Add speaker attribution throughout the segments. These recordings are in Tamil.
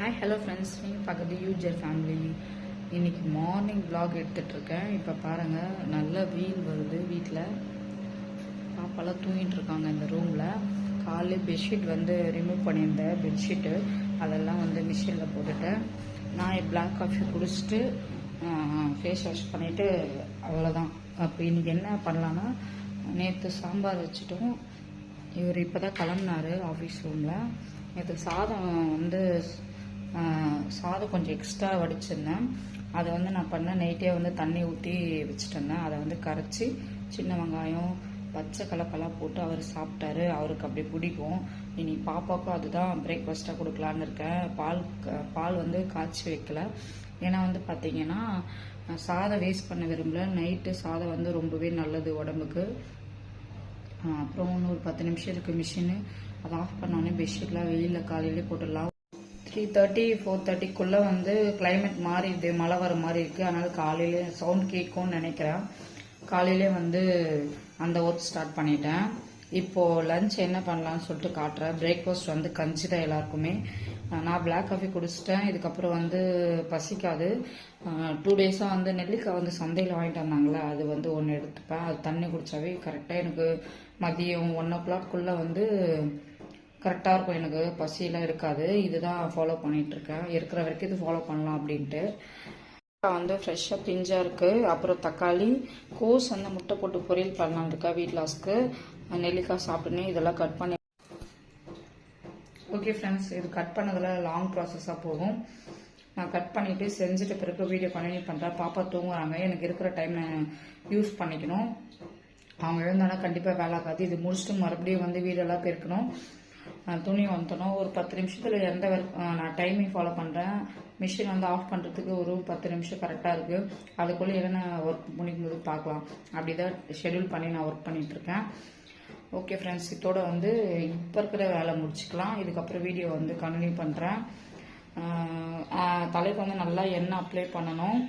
Speaker 1: ஹாய் ஹலோ ஃப்ரெண்ட்ஸ், நீங்கள் பார்க்குறது யூஜர் ஃபேமிலி. இன்றைக்கி மார்னிங் vlog எடுத்துகிட்ருக்கேன். இப்போ பாருங்கள், நல்ல வெயில் வருது. வீட்டில் பாப்பாலாம் தூங்கிட்டு இருக்காங்க இந்த ரூமில். காலையில் பெட்ஷீட் வந்து ரிமூவ் பண்ணியிருந்தேன். பெட்ஷீட்டு அதெல்லாம் வந்து மிஷினில் போட்டுட்டேன். நான் பிளாக் காஃபி குடிச்சிட்டு ஃபேஸ் வாஷ் பண்ணிவிட்டு அவ்வளோதான். அப்போ இன்றைக்கி என்ன பண்ணலான்னா, நேற்று சாம்பார் வச்சுட்டோம். இவர் இப்போ தான் கிளம்புனார் ஆஃபீஸ் ரூமில். நேற்று சாதம் வந்து சாதம் கொஞ்சம் எக்ஸ்ட்ரா வடிச்சிருந்தேன். அதை வந்து நான் பண்ணேன், நைட்டே வந்து தண்ணி ஊற்றி வச்சுட்டேன். அதை வந்து கரைச்சி சின்ன வெங்காயம் பச்சை கலப்பெல்லாம் போட்டு அவர் சாப்பிட்டாரு. அவருக்கு அப்படி பிடிக்கும். இனி பாப்பாவுக்கும் அதுதான் பிரேக்ஃபாஸ்ட்டாக கொடுக்கலான்னு இருக்கேன். பால் வந்து காய்ச்சி வைக்கல. ஏன்னா வந்து பார்த்தீங்கன்னா, சாதம் வேஸ்ட் பண்ண விரும்பல. நைட்டு சாதம் வந்து ரொம்பவே நல்லது உடம்புக்கு. அப்புறம் இன்னொரு 10 நிமிஷம் இருக்குது மிஷினு. அதை ஆஃப் பண்ணோன்னே பெட்ஷீட்லாம் வெயிலில் காலையிலே போட்டுடலாம். 3:30 4:30க்குள்ளே வந்து கிளைமேட் மாறிடுது, மழை வர மாதிரி இருக்குது. அதனால் காலையிலே சவுண்ட் கேட்கும்னு நினைக்கிறேன். காலையிலே வந்து அந்த ஒர்க் ஸ்டார்ட் பண்ணிட்டேன். இப்போது லஞ்ச் என்ன பண்ணலான்னு சொல்லிட்டு காட்டுறேன். பிரேக்ஃபாஸ்ட் வந்து கஞ்சி தான் எல்லாருக்குமே. நான் பிளாக் காஃபி குடிச்சிட்டேன். இதுக்கப்புறம் வந்து பசிக்காது. 2 டேஸாக வந்து நெல்லிக்காய் வந்து சந்தையில் வாங்கிட்டு வந்தாங்களே, அது வந்து ஒன்று எடுத்துப்பேன். அது தண்ணி குடித்தாவே கரெக்டாக எனக்கு மதியம் 1 o'clock வந்து கரெக்டாக இருக்கும். எனக்கு பசியெல்லாம் இருக்காது. இதுதான் ஃபாலோ பண்ணிகிட்ருக்கேன். இருக்கிற வரைக்கும் இது ஃபாலோ பண்ணலாம் அப்படின்ட்டு. வந்து ஃப்ரெஷ்ஷாக பிஞ்சாக இருக்குது. அப்புறம் தக்காளி, கோஸ் வந்து முட்டை போட்டு பொரியல் பண்ணலான்னு இருக்கா வெயிட் லாஸ்க்கு. நெல்லிக்காய் சாப்பிட்டுன்னு இதெல்லாம் கட் பண்ணி. ஓகே ஃப்ரெண்ட்ஸ், இது கட் பண்ணதில் லாங் ப்ராசஸாக போகும். நான் கட் பண்ணிவிட்டு செஞ்சுட்டு பிறகு வீடியோ கண்டினியூ பண்ணுறேன். பாப்பா தூங்குறாங்க. எனக்கு இருக்கிற டைம் நான் யூஸ் பண்ணிக்கணும். அவங்க எழுந்தானா கண்டிப்பாக வேலை ஆகாது. இது முடிச்சுட்டு மறுபடியும் வந்து வீடெல்லாம் பெருக்கணும், துணி வந்துடணும். ஒரு 10 நிமிஷத்தில் எந்த ஒர்க் நான் டைமிங் ஃபாலோ பண்ணுறேன். மிஷின் வந்து ஆஃப் பண்ணுறதுக்கு ஒரு 10 நிமிஷம் கரெக்டாக இருக்குது. அதுக்குள்ளே என்னென்ன ஒர்க் முடிக்கும்போது பார்க்கலாம். அப்படி தான் ஷெடியூல் பண்ணி நான் ஒர்க் பண்ணிகிட்ருக்கேன். ஓகே ஃப்ரெண்ட்ஸ், இதோட வந்து இப்போ இருக்கிற வேலை முடிச்சுக்கலாம். இதுக்கப்புறம் வீடியோ வந்து கண்டினியூ பண்ணுறேன். தலைக்கு வந்து நல்லா எண்ணெய் அப்ளை பண்ணணும்.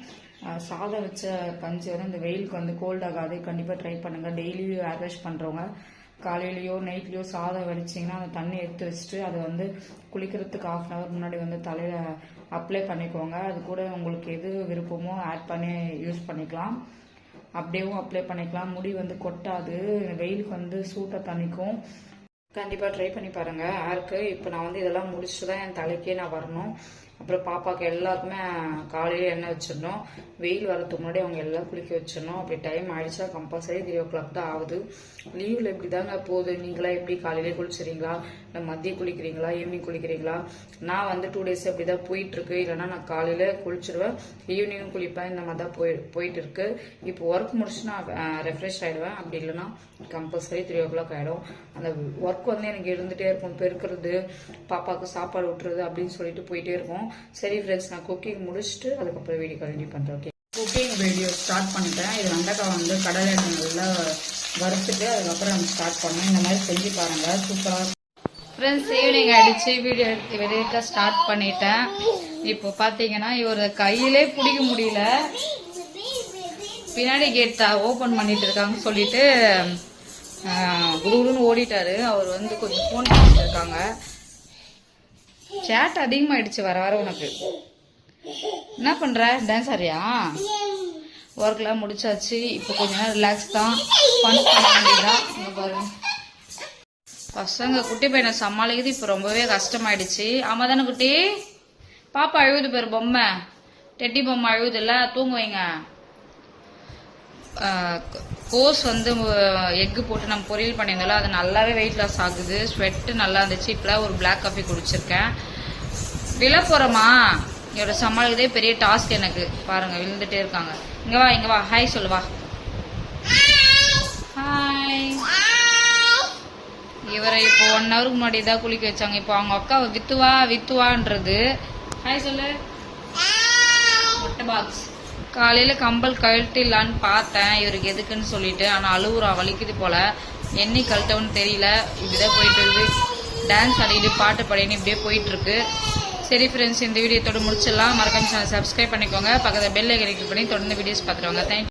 Speaker 1: சாதம் வச்ச கஞ்சி வந்து இந்த வெயிலுக்கு வந்து கோல்ட் ஆகாது. கண்டிப்பாக ட்ரை பண்ணுங்கள். டெய்லியும் ஹேர் வாஷ் பண்ணுறவங்க காலையிலையோ நைட்லேயோ சாதம் வடிச்சிங்கன்னா அந்த தண்ணி எடுத்து வச்சுட்டு அதை வந்து குளிக்கிறதுக்கு 1/2 hour முன்னாடி வந்து தலையில் அப்ளை பண்ணிக்கோங்க. அது கூட உங்களுக்கு எது விருப்பமோ ஆட் பண்ணி யூஸ் பண்ணிக்கலாம். அப்படியேவும் அப்ளை பண்ணிக்கலாம். முடி வந்து கொட்டாது. வெயிலுக்கு வந்து சூட்டை தணிக்கும். கண்டிப்பாக ட்ரை பண்ணி பாருங்கள் ஹேருக்கு. இப்போ நான் வந்து இதெல்லாம் முடிச்சுட்டு தான் என் தலைக்கே நான் வரணும். அப்புறம் பாப்பாவுக்கு எல்லாருக்குமே காலையில் எண்ணெய் வச்சிடணும். வெயில் வரதுக்கு முன்னாடி அவங்க எல்லாம் குளிக்க வச்சிடணும். அப்படி டைம் ஆயிடுச்சா கம்பல்சரி 3 o'clock தான் ஆகுது. லீவில் எப்படி தாங்க போகுது. நீங்களா எப்படி காலையிலே குளிச்சுறீங்களா, இல்லை மதியம் குளிக்கிறீங்களா, ஈவினிங் குளிக்கிறீங்களா? நான் வந்து 2 days அப்படி தான் போயிட்டுருக்கு. இல்லைனா நான் காலையில் குளிச்சிடுவேன், ஈவினிங்கும் குளிப்பேன். இந்த மாதிரி தான் போயிட்டு இருக்கு. இப்போ ஒர்க் முடிச்சு நான் ரெஃப்ரெஷ் ஆகிடுவேன். அப்படி இல்லைன்னா கம்பல்சரி 3 o'clock ஆகிடும். அந்த ஒர்க் வந்து எனக்கு இருந்துகிட்டே இருக்கும். பெருக்கிறது, பாப்பாவுக்கு சாப்பாடு விட்டுறது அப்படின்னு சொல்லிட்டு போயிட்டே இருக்கும். சரி ஃப்ரெண்ட்ஸ், நான் குக்கிங் முடிச்சுட்டு அதுக்கப்புறம் வீடியோ கண்டினியூ பண்ணுறேன். ஓகே, குக்கிங் வீடியோ ஸ்டார்ட் பண்ணிட்டேன். இது வெண்டைக்காய் வந்து கடலை எண்ணெய் நல்லா வறுத்துட்டு அதுக்கப்புறம் நம்ம ஸ்டார்ட் பண்ணோம். இந்த மாதிரி செஞ்சு பாருங்கள், சூப்பராக. ஃப்ரெண்ட்ஸ், ஈவினிங் ஆகிடுச்சு. வீடியோ எடுக்க ஸ்டார்ட் பண்ணிட்டேன். இப்போ பார்த்தீங்கன்னா இவர் கையிலே பிடிக்க முடியல. பின்னாடி கேட் ஓப்பன் பண்ணிட்டு இருக்காங்கன்னு சொல்லிட்டு குடுகுடுன்னு ஓடிட்டாரு. அவர் வந்து கொஞ்சம் ஃபோன் பண்ணிட்டு இருக்காங்க. சேட் அதிகமாகிடுச்சு வர வர. உனக்கு என்ன பண்ணுற? டான்ஸ் ஆறியா? ஒர்க்லாம் முடிச்சாச்சு. இப்போ கொஞ்ச நேரம் ரிலாக்ஸ் தான். ஃபன் பண்ண வேண்டியதான். இங்கே பாருங்க, பசங்க குட்டி பையனை சமாளிக்கிறது இப்போ ரொம்பவே கஷ்டமாயிடுச்சு. ஆமா தானே குட்டி? பாப்பா அழுகுது பேர், பொம்மை டெட்டி பொம்மை அழுகுது இல்லை, தூங்க வைங்க. கோஸ் வந்து எக்கு போட்டு நம்ம பொரியல் பண்ணியிருந்தோம்ல, அது நல்லாவே வெயிட் லாஸ் ஆகுது. ஸ்வெட்டு நல்லா இருந்துச்சு. இப்போலாம் ஒரு பிளாக் காஃபி குடிச்சிருக்கேன். விழ போகிறோமா? இதோட சமாளிக்கதே பெரிய டாஸ்க் எனக்கு. பாருங்க, விழுந்துட்டே இருக்காங்க. இங்கே வா, இங்கே வா, ஹாய் சொல்லுவா. ஹாய். இவரை இப்போ 1 hour முன்னாடி தான் குளிக்க வச்சாங்க. இப்போ அவங்க அக்கா வித்துவான்றது. ஹாய் சொல்லு. மொட்டை பாக்ஸ். காலையில் கம்பல் கழட்டிடலான்னு பார்த்தேன் இவருக்கு எதுக்குன்னு சொல்லிட்டு. ஆனால் அழுவுறா, வலிக்குது போல. என்னை கழட்டவுன்னு தெரியல. இப்படிதான் போயிட்டு இருக்குது. டான்ஸ் ஆடிட்டு பாட்டு பாடின்னு இப்படியே போயிட்டு இருக்கு. சரி ஃப்ரெண்ட்ஸ், இந்த வீடியோத்தோடு முடிச்சிடலாம். மறக்காம சேனல் சப்ஸ்கிரைப் பண்ணிக்கோங்க. பக்கத்தில் பெல் ஐக்கனை கிளிக் பண்ணி தொடர்ந்து வீடியோஸ் பார்த்துருவாங்க. தேங்க்யூ.